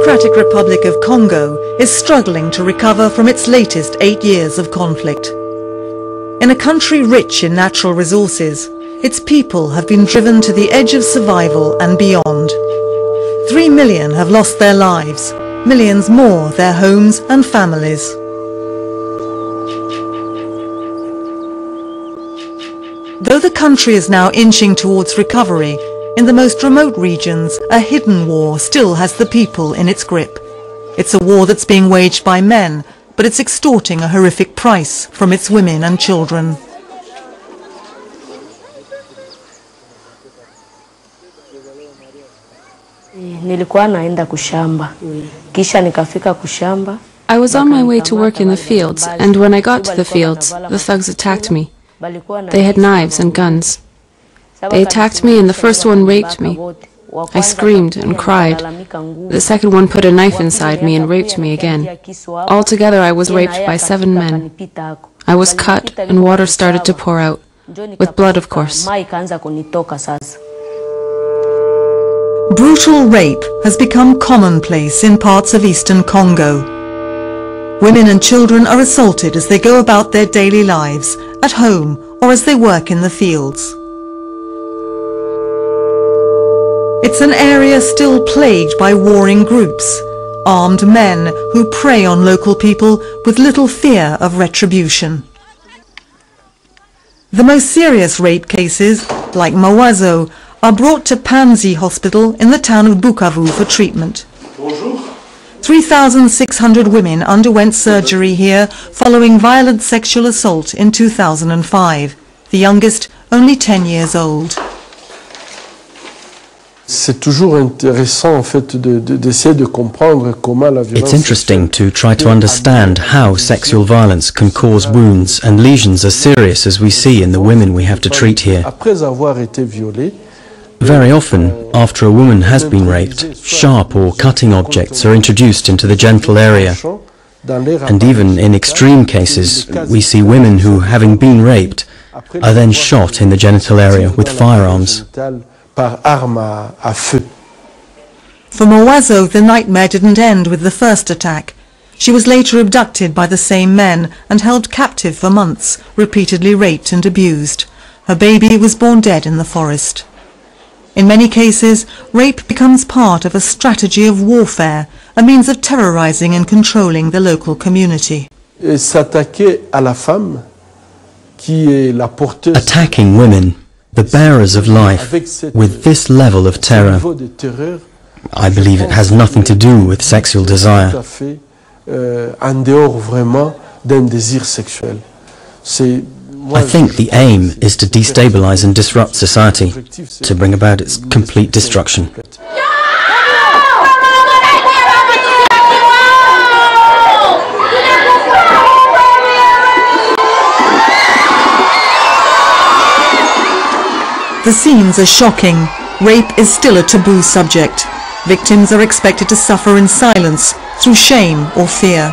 Democratic Republic of Congo is struggling to recover from its latest 8 years of conflict. In a country rich in natural resources, its people have been driven to the edge of survival and beyond. 3 million have lost their lives, millions more their homes and families. Though the country is now inching towards recovery, in the most remote regions, a hidden war still has the people in its grip. It's a war that's being waged by men, but it's extorting a horrific price from its women and children. I was on my way to work in the fields, and when I got to the fields, the thugs attacked me. They had knives and guns. They attacked me and the first one raped me. I screamed and cried. The second one put a knife inside me and raped me again. Altogether I was raped by 7 men. I was cut and water started to pour out, with blood of course. Brutal rape has become commonplace in parts of eastern Congo. Women and children are assaulted as they go about their daily lives, at home or as they work in the fields. It's an area still plagued by warring groups, armed men who prey on local people with little fear of retribution. The most serious rape cases, like Mawazo, are brought to Panzi Hospital in the town of Bukavu for treatment. 3,600 women underwent surgery here following violent sexual assault in 2005, the youngest only 10 years old. It's interesting to try to understand how sexual violence can cause wounds and lesions as serious as we see in the women we have to treat here. Very often, after a woman has been raped, sharp or cutting objects are introduced into the genital area. And even in extreme cases, we see women who, having been raped, are then shot in the genital area with firearms. For Mawazo, the nightmare didn't end with the first attack. She was later abducted by the same men and held captive for months, repeatedly raped and abused. Her baby was born dead in the forest. In many cases, rape becomes part of a strategy of warfare, a means of terrorizing and controlling the local community. Attacking women, the bearers of life, with this level of terror, I believe it has nothing to do with sexual desire. I think the aim is to destabilize and disrupt society, to bring about its complete destruction. The scenes are shocking. Rape is still a taboo subject. Victims are expected to suffer in silence, through shame or fear.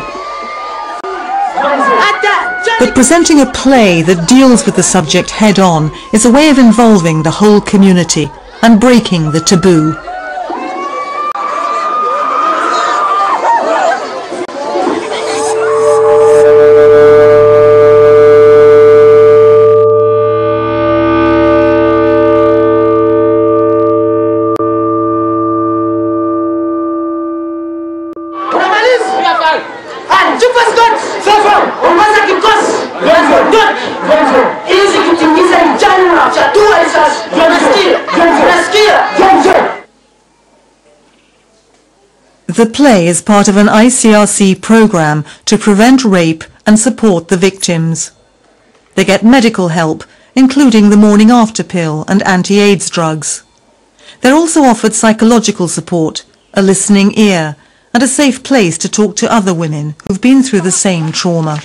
But presenting a play that deals with the subject head-on is a way of involving the whole community and breaking the taboo. The play is part of an ICRC program to prevent rape and support the victims. They get medical help, including the morning after pill and anti-AIDS drugs. They're also offered psychological support, a listening ear, and a safe place to talk to other women who've been through the same trauma.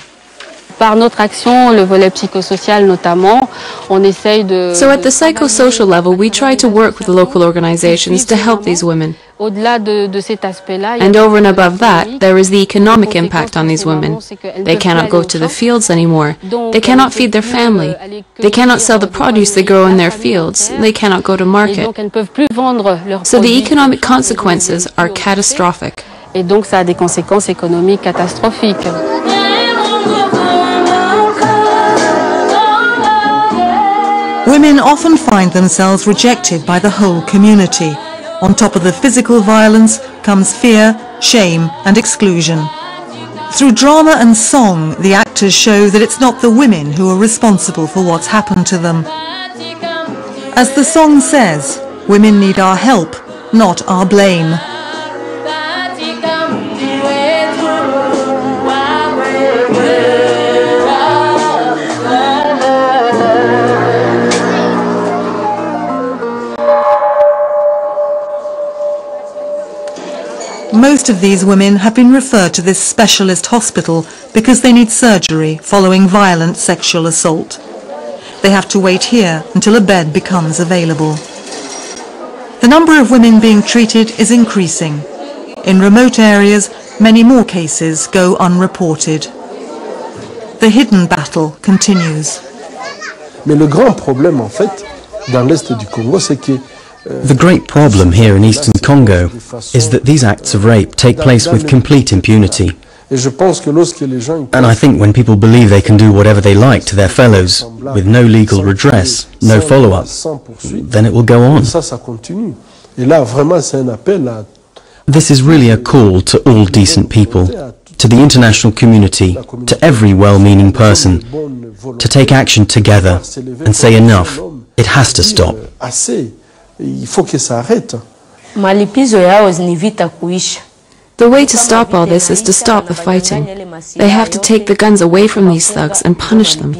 Par notre action, le volet psychosocial notamment, on essaye de... So at the psychosocial level, we try to work with the local organizations to help these women. And over and above that, there is the economic impact on these women. They cannot go to the fields anymore. They cannot feed their family. They cannot sell the produce they grow in their fields. They cannot go to market. So the economic consequences are catastrophic. Et donc ça a des conséquences économiques catastrophiques. Women often find themselves rejected by the whole community. On top of the physical violence comes fear, shame and exclusion. Through drama and song, the actors show that it's not the women who are responsible for what's happened to them. As the song says, women need our help, not our blame. Most of these women have been referred to this specialist hospital because they need surgery following violent sexual assault. They have to wait here until a bed becomes available. The number of women being treated is increasing. In remote areas, many more cases go unreported. The hidden battle continues. Mais le grand problème, en fait, dans l'Est du Congo, c'est que the great problem here in eastern Congo is that these acts of rape take place with complete impunity. And I think when people believe they can do whatever they like to their fellows, with no legal redress, no follow-up, then it will go on. This is really a call to all decent people, to the international community, to every well-meaning person, to take action together and say enough. It has to stop. Il faut que ça arrête. The way to stop all this is to stop the fighting. They have to take the guns away from these thugs and punish them.